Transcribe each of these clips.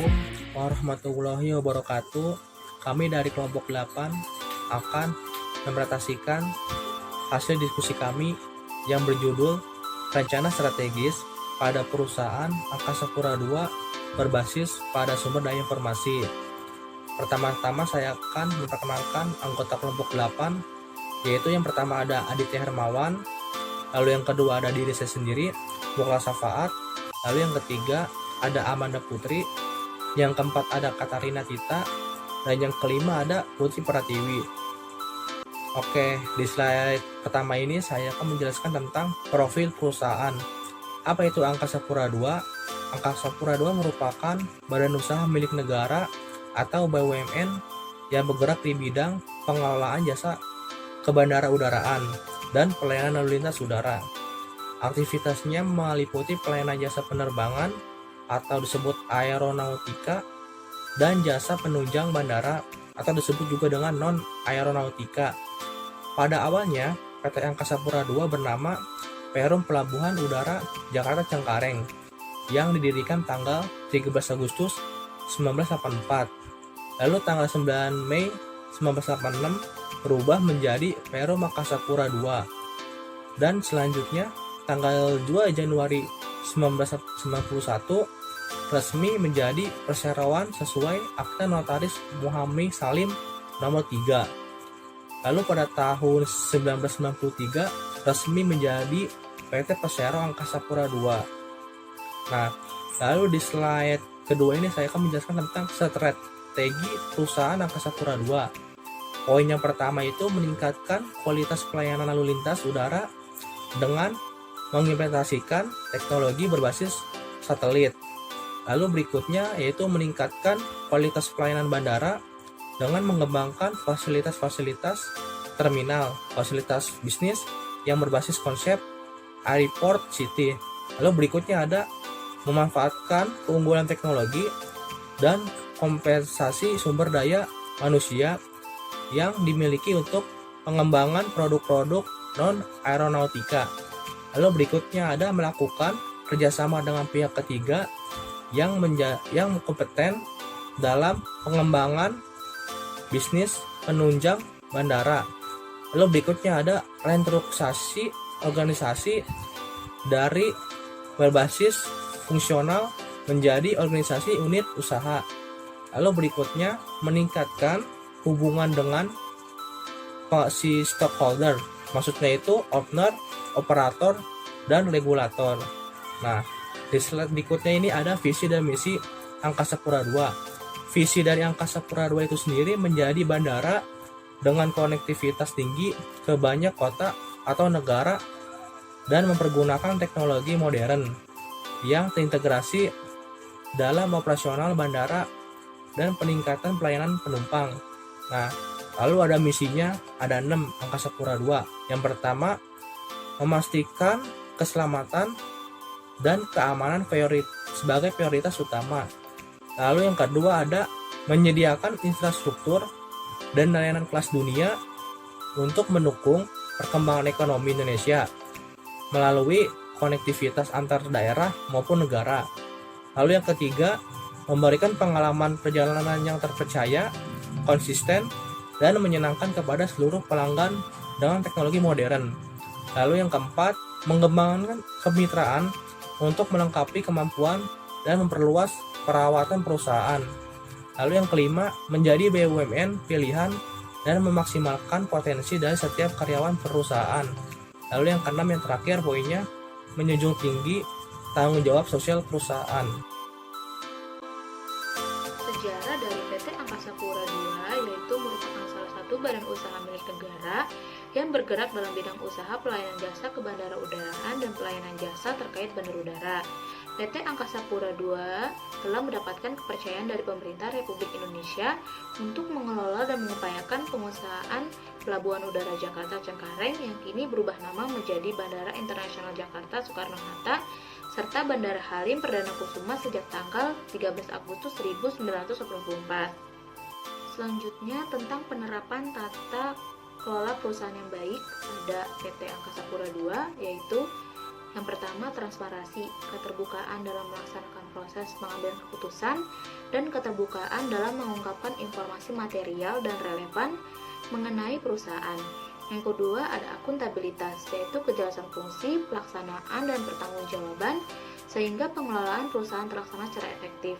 Assalamualaikum warahmatullahi wabarakatuh. Kami dari kelompok 8 akan mempresentasikan hasil diskusi kami yang berjudul Rencana Strategis pada Perusahaan Angkasa Pura II berbasis pada sumber daya informasi. Pertama-tama saya akan memperkenalkan anggota kelompok 8, yaitu yang pertama ada Aditya Hermawan, lalu yang kedua ada diri saya sendiri, Muklas Safaat, lalu yang ketiga ada Amanda Putri, yang keempat ada Katarina Tita, dan yang kelima ada Putri Pratiwi. Oke, di slide pertama ini saya akan menjelaskan tentang profil perusahaan. Apa itu Angkasa Pura II? Angkasa Pura II merupakan badan usaha milik negara atau BUMN yang bergerak di bidang pengelolaan jasa kebandara-udaraan dan pelayanan lalu lintas udara. Aktivitasnya meliputi pelayanan jasa penerbangan atau disebut aeronautika dan jasa penunjang bandara atau disebut juga dengan non-aeronautika. Pada awalnya, PT Angkasa Pura II bernama Perum Pelabuhan Udara Jakarta Cengkareng yang didirikan tanggal 13 Agustus 1984. Lalu tanggal 9 Mei 1986 berubah menjadi Perum Angkasa Pura II. Dan selanjutnya tanggal 2 Januari 1991 resmi menjadi perseroan sesuai Akta Notaris Muhammad Salim nomor 3. Lalu pada tahun 1993 resmi menjadi PT Persero Angkasa Pura II. Nah, lalu di slide kedua ini saya akan menjelaskan tentang strategi perusahaan Angkasa Pura II. Poin yang pertama itu meningkatkan kualitas pelayanan lalu lintas udara dengan mengimplementasikan teknologi berbasis satelit. Lalu berikutnya yaitu meningkatkan kualitas pelayanan bandara dengan mengembangkan fasilitas-fasilitas terminal, fasilitas bisnis yang berbasis konsep Airport City. Lalu berikutnya ada memanfaatkan keunggulan teknologi dan kompensasi sumber daya manusia yang dimiliki untuk pengembangan produk-produk non-aeronautika. Lalu berikutnya ada melakukan kerjasama dengan pihak ketiga yang kompeten dalam pengembangan bisnis penunjang bandara. Lalu berikutnya ada restrukturisasi organisasi dari berbasis fungsional menjadi organisasi unit usaha. Lalu berikutnya meningkatkan hubungan dengan si stakeholder, maksudnya itu owner, operator, dan regulator. Nah, di slide berikutnya ini ada visi dan misi Angkasa Pura II. Visi dari Angkasa Pura II itu sendiri menjadi bandara dengan konektivitas tinggi ke banyak kota atau negara dan mempergunakan teknologi modern yang terintegrasi dalam operasional bandara dan peningkatan pelayanan penumpang. Nah, lalu ada misinya, ada 6 Angkasa Pura II. Yang pertama, memastikan keselamatan dan keamanan sebagai prioritas utama. Lalu yang kedua ada menyediakan infrastruktur dan layanan kelas dunia untuk mendukung perkembangan ekonomi Indonesia melalui konektivitas antar daerah maupun negara. Lalu yang ketiga, memberikan pengalaman perjalanan yang terpercaya, konsisten, dan menyenangkan kepada seluruh pelanggan dengan teknologi modern. Lalu yang keempat, mengembangkan kemitraan untuk melengkapi kemampuan dan memperluas perawatan perusahaan. Lalu yang kelima, menjadi BUMN pilihan dan memaksimalkan potensi dari setiap karyawan perusahaan. Lalu yang keenam, yang terakhir poinnya, menjunjung tinggi tanggung jawab sosial perusahaan. Sejarah dari PT Angkasa Pura II yaitu merupakan salah satu badan usaha milik negara yang bergerak dalam bidang usaha pelayanan jasa ke bandara udaraan dan pelayanan jasa terkait bandar udara. PT Angkasa Pura II telah mendapatkan kepercayaan dari pemerintah Republik Indonesia untuk mengelola dan mengupayakan pengusahaan Pelabuhan Udara Jakarta Cengkareng yang kini berubah nama menjadi Bandara Internasional Jakarta Soekarno-Hatta serta Bandara Halim Perdana Kusuma sejak tanggal 13 Agustus 1984. Selanjutnya tentang penerapan tata kelola perusahaan yang baik pada PT Angkasa Pura II, yaitu Yang pertama, transparansi, keterbukaan dalam melaksanakan proses pengambilan keputusan, dan keterbukaan dalam mengungkapkan informasi material dan relevan mengenai perusahaan. Yang kedua, ada akuntabilitas, yaitu kejelasan fungsi, pelaksanaan, dan pertanggungjawaban, sehingga pengelolaan perusahaan terlaksana secara efektif.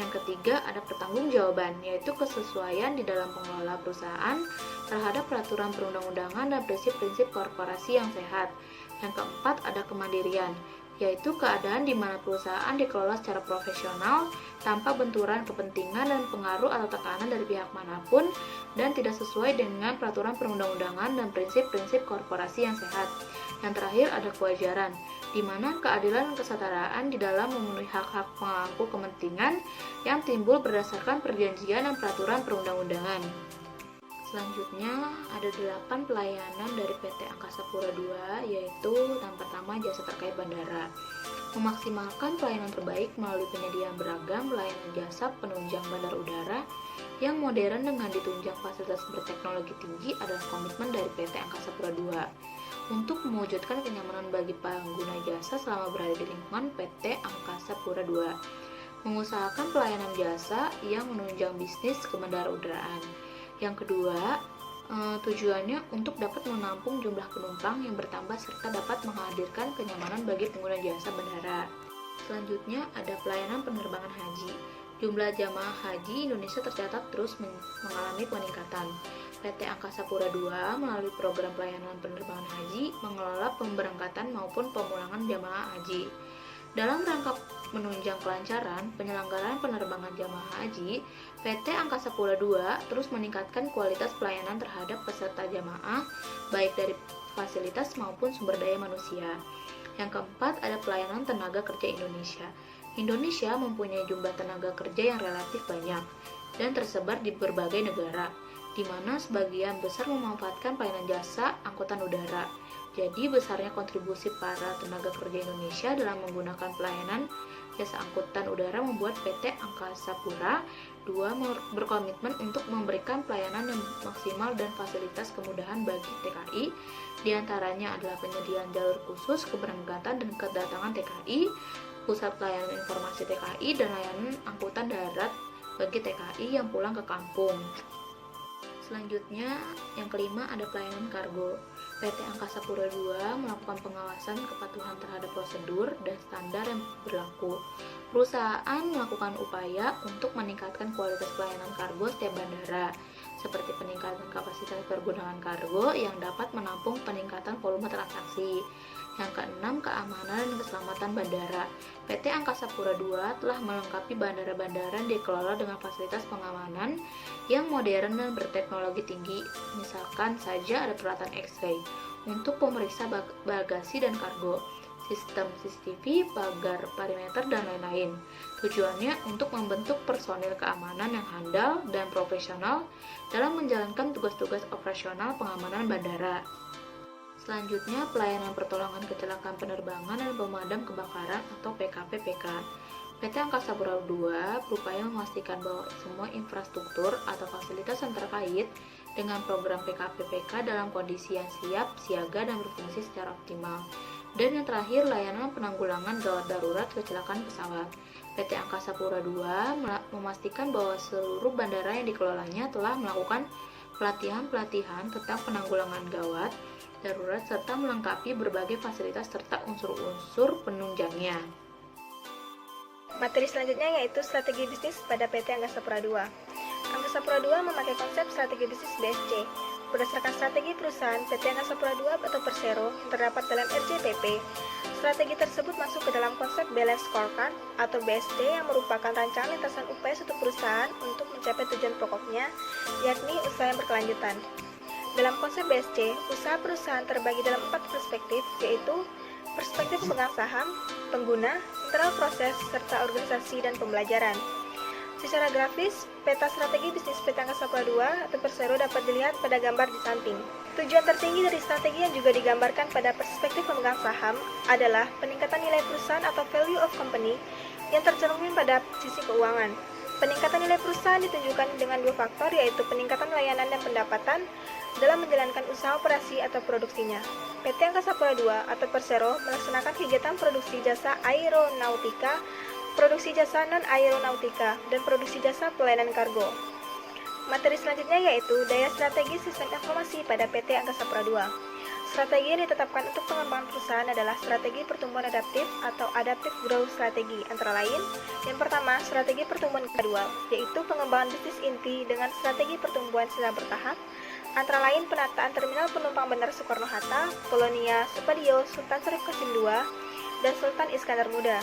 Yang ketiga, ada pertanggungjawaban, yaitu kesesuaian di dalam pengelola perusahaan terhadap peraturan perundang-undangan dan prinsip-prinsip korporasi yang sehat. Yang keempat, ada kemandirian, yaitu keadaan di mana perusahaan dikelola secara profesional tanpa benturan kepentingan dan pengaruh atau tekanan dari pihak manapun dan tidak sesuai dengan peraturan perundang-undangan dan prinsip-prinsip korporasi yang sehat. Yang terakhir, ada kewajaran, di mana keadilan dan kesetaraan di dalam memenuhi hak-hak pemangku kepentingan yang timbul berdasarkan perjanjian dan peraturan perundang-undangan. Selanjutnya ada 8 pelayanan dari PT Angkasa Pura II, yaitu yang pertama jasa terkait bandara. Memaksimalkan pelayanan terbaik melalui penyediaan beragam pelayanan jasa penunjang bandar udara yang modern dengan ditunjang fasilitas berteknologi tinggi adalah komitmen dari PT Angkasa Pura II. Untuk mewujudkan kenyamanan bagi pengguna jasa selama berada di lingkungan PT Angkasa Pura II. Mengusahakan pelayanan jasa yang menunjang bisnis kebandaraudaraan. Yang kedua, tujuannya untuk dapat menampung jumlah penumpang yang bertambah serta dapat menghadirkan kenyamanan bagi pengguna jasa bandara. Selanjutnya ada pelayanan penerbangan haji. Jumlah jamaah haji Indonesia tercatat terus mengalami peningkatan. PT Angkasa Pura II melalui program pelayanan penerbangan haji mengelola pemberangkatan maupun pemulangan jamaah haji. Dalam rangka menunjang kelancaran penyelenggaraan penerbangan jamaah haji, PT Angkasa Pura II terus meningkatkan kualitas pelayanan terhadap peserta jamaah, baik dari fasilitas maupun sumber daya manusia. Yang keempat, ada pelayanan tenaga kerja Indonesia. Indonesia mempunyai jumlah tenaga kerja yang relatif banyak dan tersebar di berbagai negara, di mana sebagian besar memanfaatkan pelayanan jasa angkutan udara. Jadi, besarnya kontribusi para tenaga kerja Indonesia dalam menggunakan pelayanan jasa angkutan udara membuat PT Angkasa Pura II berkomitmen untuk memberikan pelayanan yang maksimal dan fasilitas kemudahan bagi TKI, diantaranya adalah penyediaan jalur khusus keberangkatan dan kedatangan TKI, pusat pelayanan informasi TKI, dan layanan angkutan darat bagi TKI yang pulang ke kampung. Selanjutnya, yang kelima ada pelayanan kargo. PT Angkasa Pura II melakukan pengawasan kepatuhan terhadap prosedur dan standar yang berlaku. Perusahaan melakukan upaya untuk meningkatkan kualitas pelayanan kargo setiap bandara, seperti peningkatan kapasitas pergudangan kargo yang dapat menampung peningkatan volume transaksi. Yang keenam, keamanan dan keselamatan bandara. PT Angkasa Pura II telah melengkapi bandara-bandara yang dikelola dengan fasilitas pengamanan yang modern dan berteknologi tinggi. Misalkan saja ada peralatan X-ray untuk pemeriksa bagasi dan kargo, sistem CCTV, pagar perimeter, dan lain-lain. Tujuannya untuk membentuk personil keamanan yang handal dan profesional dalam menjalankan tugas-tugas operasional pengamanan bandara. Selanjutnya, pelayanan pertolongan kecelakaan penerbangan dan pemadam kebakaran atau PKP-PK. PT Angkasa Pura II berupaya memastikan bahwa semua infrastruktur atau fasilitas yang terkait dengan program PKP-PK dalam kondisi yang siap, siaga, dan berfungsi secara optimal. Dan yang terakhir, layanan penanggulangan gawat darurat kecelakaan pesawat. PT Angkasa Pura II memastikan bahwa seluruh bandara yang dikelolanya telah melakukan pelatihan-pelatihan tentang penanggulangan gawat darurat serta melengkapi berbagai fasilitas serta unsur-unsur penunjangnya. Materi selanjutnya yaitu strategi bisnis pada PT Angkasa Pura II. Angkasa Pura II memakai konsep strategi bisnis BSC. Berdasarkan strategi perusahaan PT Angkasa Pura II atau Persero yang terdapat dalam RJPP, strategi tersebut masuk ke dalam konsep Balance Scorecard atau BSC yang merupakan rancangan lintasan upaya suatu perusahaan untuk mencapai tujuan pokoknya, yakni usaha yang berkelanjutan. Dalam konsep BSC, usaha perusahaan terbagi dalam 4 perspektif, yaitu perspektif pemegang saham, pengguna, internal proses, serta organisasi dan pembelajaran. Secara grafis, peta strategi bisnis PT Angkasa Pura II atau Persero dapat dilihat pada gambar di samping. Tujuan tertinggi dari strategi yang juga digambarkan pada perspektif pemegang saham adalah peningkatan nilai perusahaan atau value of company yang tercermin pada sisi keuangan. Peningkatan nilai perusahaan ditunjukkan dengan dua faktor, yaitu peningkatan layanan dan pendapatan dalam menjalankan usaha operasi atau produksinya. PT Angkasa Pura II atau Persero melaksanakan kegiatan produksi jasa aeronautika, produksi jasa non-aeronautika, dan produksi jasa pelayanan kargo. Materi selanjutnya yaitu daya strategi sistem informasi pada PT Angkasa Pura II. Strategi yang ditetapkan untuk pengembangan perusahaan adalah strategi pertumbuhan adaptif atau adaptive growth strategy, antara lain, yang pertama, strategi pertumbuhan gradual, yaitu pengembangan bisnis inti dengan strategi pertumbuhan secara bertahap, antara lain penataan terminal penumpang Bandara Soekarno-Hatta, Polonia, Supadio, Sultan Syarif Qasim II, dan Sultan Iskandar Muda.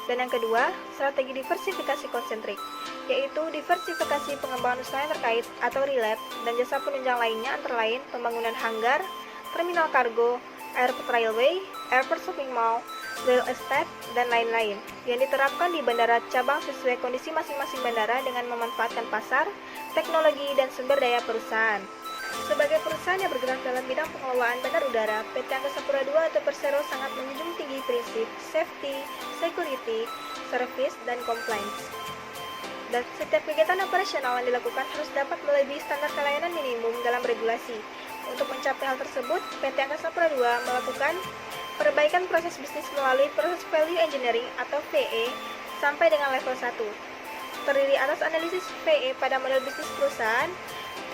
Dan yang kedua, strategi diversifikasi konsentrik, yaitu diversifikasi pengembangan usaha yang terkait atau relate dan jasa penunjang lainnya, antara lain pembangunan hanggar, terminal kargo, airport railway, airport shopping mall, real estate, dan lain-lain yang diterapkan di bandara cabang sesuai kondisi masing-masing bandara dengan memanfaatkan pasar, teknologi, dan sumber daya perusahaan. Sebagai perusahaan yang bergerak dalam bidang pengelolaan bandar udara, PT Angkasa Pura II atau Persero sangat menjunjung tinggi prinsip safety, security, service, dan compliance. Dan setiap kegiatan operasional yang dilakukan harus dapat melebihi standar pelayanan minimum dalam regulasi. Untuk mencapai hal tersebut, PT Angkasa Pura II melakukan perbaikan proses bisnis melalui proses value engineering atau VE sampai dengan level 1. Terdiri atas analisis VE pada model bisnis perusahaan,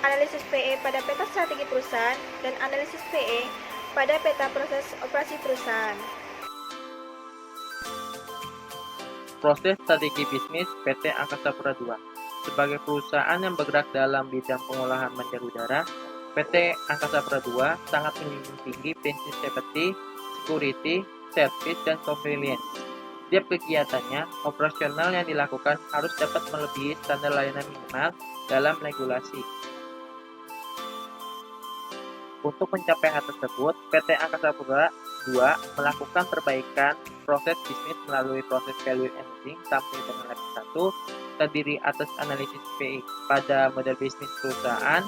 analisis VE pada peta strategi perusahaan, dan analisis VE pada peta proses operasi perusahaan. Proses strategi bisnis PT Angkasa Pura II. Sebagai perusahaan yang bergerak dalam bidang pengolahan bandar udara, PT Angkasa Pura II sangat menjunjung tinggi prinsip safety, security, service, dan compliance. Setiap kegiatannya, operasional yang dilakukan harus dapat melebihi standar layanan minimal dalam regulasi. Untuk mencapai hal tersebut, PT Angkasa Pura II melakukan perbaikan proses bisnis melalui proses value engineering sampai dengan level 1, terdiri atas analisis PI pada model bisnis perusahaan,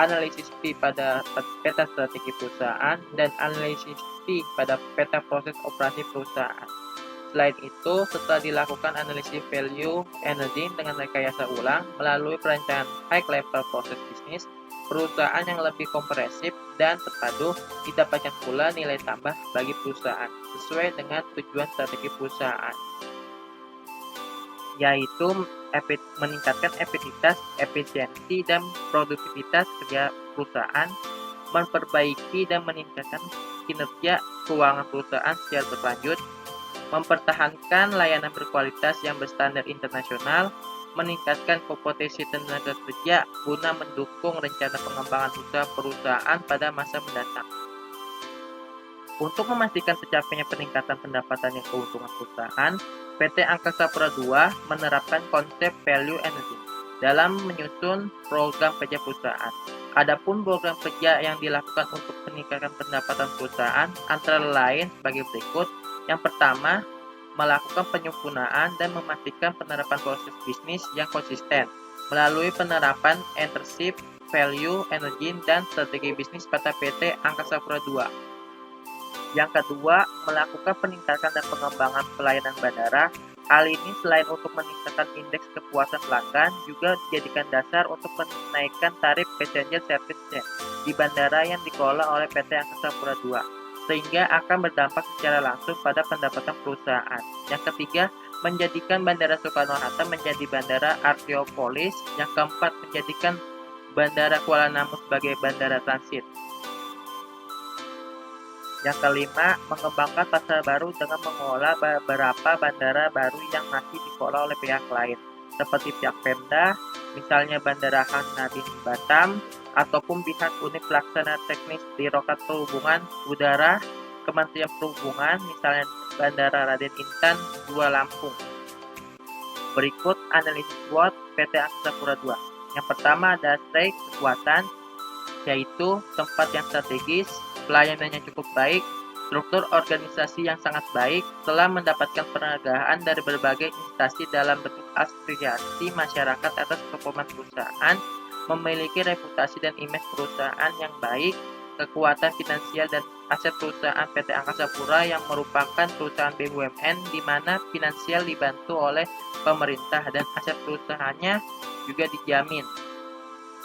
analisis P pada peta strategi perusahaan, dan analisis P pada peta proses operasi perusahaan. Selain itu, setelah dilakukan analisis value engineering dengan rekayasa ulang melalui perencanaan high level proses bisnis, perusahaan yang lebih komprehensif dan terpadu, didapatkan pula nilai tambah bagi perusahaan sesuai dengan tujuan strategi perusahaan, yaitu meningkatkan efisiensi dan produktivitas kerja perusahaan, memperbaiki dan meningkatkan kinerja keuangan perusahaan secara berlanjut, mempertahankan layanan berkualitas yang berstandar internasional, meningkatkan kompetensi tenaga kerja guna mendukung rencana pengembangan usaha perusahaan pada masa mendatang. Untuk memastikan tercapainya peningkatan pendapatan dan keuntungan perusahaan, PT Angkasa Pura II menerapkan konsep value engineering dalam menyusun program kerja perusahaan. Adapun program kerja yang dilakukan untuk meningkatkan pendapatan perusahaan antara lain sebagai berikut. Yang pertama, melakukan penyempurnaan dan memastikan penerapan proses bisnis yang konsisten melalui penerapan ownership, value, energi, dan strategi bisnis pada PT Angkasa Pura II. Yang kedua, melakukan peningkatan dan pengembangan pelayanan bandara. Hal ini selain untuk meningkatkan indeks kepuasan pelanggan, juga dijadikan dasar untuk menaikkan tarif passenger service-nya di bandara yang dikelola oleh PT Angkasa Pura II, sehingga akan berdampak secara langsung pada pendapatan perusahaan. Yang ketiga, menjadikan Bandara Soekarno-Hatta menjadi bandara Arkeopolis. Yang keempat, menjadikan Bandara Kuala Namu sebagai bandara transit. Yang kelima, mengembangkan pasar baru dengan mengelola beberapa bandara baru yang masih dikelola oleh pihak lain, seperti pihak Pemda, misalnya Bandara Hang Nadiem Batam, ataupun pihak unit pelaksana teknis Direktorat Perhubungan Udara Kementerian Perhubungan, misalnya Bandara Raden Intan 2 Lampung. Berikut analisis SWOT PT Angkasa Pura II. Yang pertama ada strength, kekuatan, yaitu tempat yang strategis, pelayanan yang cukup baik, struktur organisasi yang sangat baik, telah mendapatkan penghargaan dari berbagai instansi dalam bentuk apresiasi masyarakat atas performa perusahaan, memiliki reputasi dan image perusahaan yang baik, kekuatan finansial dan aset perusahaan PT Angkasa Pura yang merupakan perusahaan BUMN di mana finansial dibantu oleh pemerintah dan aset perusahaannya juga dijamin.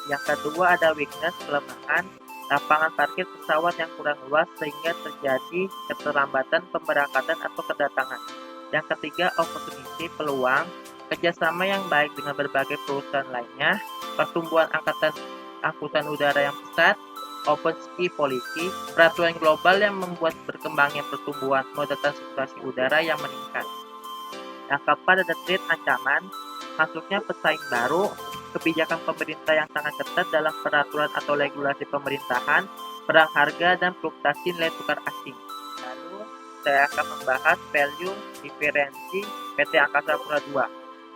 Yang kedua ada weakness, kelemahan, lapangan parkir pesawat yang kurang luas sehingga terjadi keterlambatan pemberangkatan atau kedatangan. Yang ketiga opportunity, peluang, kerjasama yang baik dengan berbagai perusahaan lainnya, pertumbuhan angkutan udara yang pesat, open ski policy, peraturan global yang membuat berkembangnya pertumbuhan moda transportasi udara yang meningkat. Yang keempat ada threat, ancaman, masuknya pesaing baru, kebijakan pemerintah yang sangat ketat dalam peraturan atau regulasi pemerintahan, perang harga, dan fluktuasi nilai tukar asing. Lalu, saya akan membahas value diferensi PT Angkasa Pura II.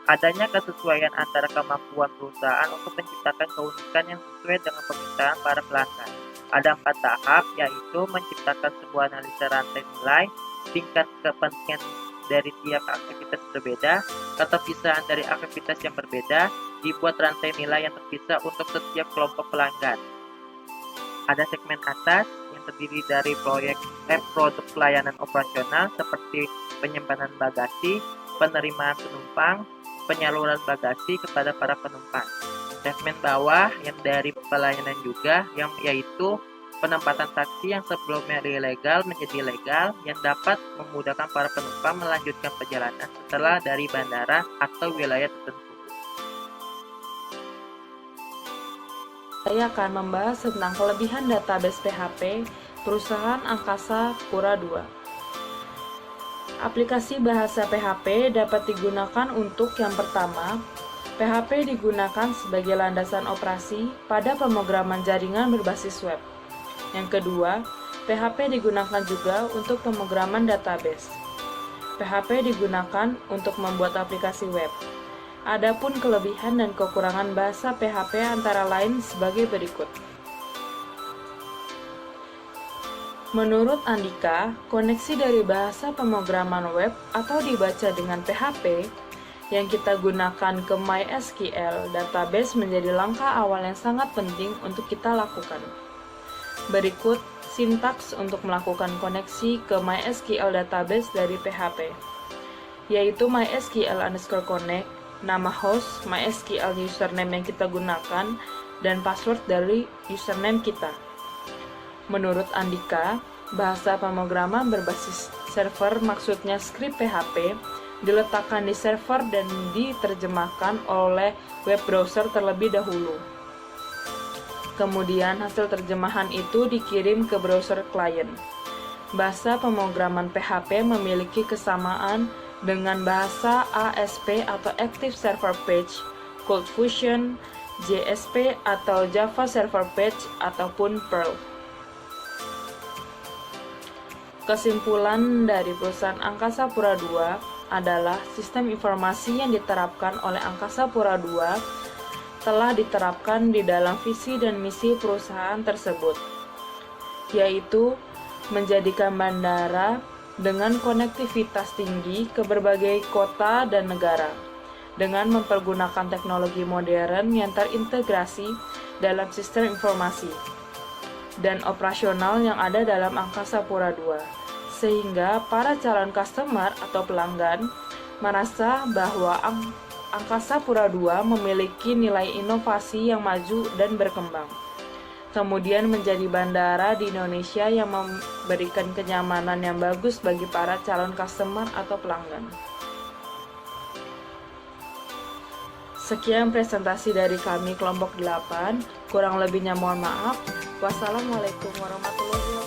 Adanya kesesuaian antara kemampuan perusahaan untuk menciptakan keunikan yang sesuai dengan permintaan para pelanggan. Ada 4 tahap, yaitu menciptakan sebuah analisa rantai nilai, tingkat kepentingan dari tiap aktivitas berbeda, keterpisaan dari aktivitas yang berbeda, dibuat rantai nilai yang terpisah untuk setiap kelompok pelanggan. Ada segmen atas yang terdiri dari produk pelayanan operasional seperti penyimpanan bagasi, penerimaan penumpang, penyaluran bagasi kepada para penumpang. Segmen bawah yang dari pelayanan juga, yang yaitu penempatan taksi yang sebelumnya ilegal menjadi legal, yang dapat memudahkan para penumpang melanjutkan perjalanan setelah dari bandara atau wilayah tertentu. Saya akan membahas tentang kelebihan database PHP perusahaan Angkasa Pura II. Aplikasi bahasa PHP dapat digunakan untuk yang pertama, PHP digunakan sebagai landasan operasi pada pemrograman jaringan berbasis web. Yang kedua, PHP digunakan juga untuk pemrograman database. PHP digunakan untuk membuat aplikasi web. Adapun kelebihan dan kekurangan bahasa PHP antara lain sebagai berikut. Menurut Andika, koneksi dari bahasa pemrograman web atau dibaca dengan PHP yang kita gunakan ke MySQL database menjadi langkah awal yang sangat penting untuk kita lakukan. Berikut sintaks untuk melakukan koneksi ke MySQL database dari PHP, yaitu MySQL_connect, nama host, MySQL username yang kita gunakan, dan password dari username kita. Menurut Andika, bahasa pemrograman berbasis server maksudnya skrip PHP diletakkan di server dan diterjemahkan oleh web browser terlebih dahulu. Kemudian hasil terjemahan itu dikirim ke browser klien. Bahasa pemrograman PHP memiliki kesamaan dengan bahasa ASP atau Active Server Page, Cold Fusion, JSP atau Java Server Page ataupun Perl. Kesimpulan dari perusahaan Angkasa Pura II adalah sistem informasi yang diterapkan oleh Angkasa Pura II telah diterapkan di dalam visi dan misi perusahaan tersebut, yaitu menjadikan bandara dengan konektivitas tinggi ke berbagai kota dan negara, dengan mempergunakan teknologi modern yang terintegrasi dalam sistem informasi dan operasional yang ada dalam Angkasa Pura II, sehingga para calon customer atau pelanggan merasa bahwa Angkasa Pura II memiliki nilai inovasi yang maju dan berkembang. Kemudian menjadi bandara di Indonesia yang memberikan kenyamanan yang bagus bagi para calon customer atau pelanggan. Sekian presentasi dari kami kelompok 8, kurang lebihnya mohon maaf. Wassalamualaikum warahmatullahi wabarakatuh.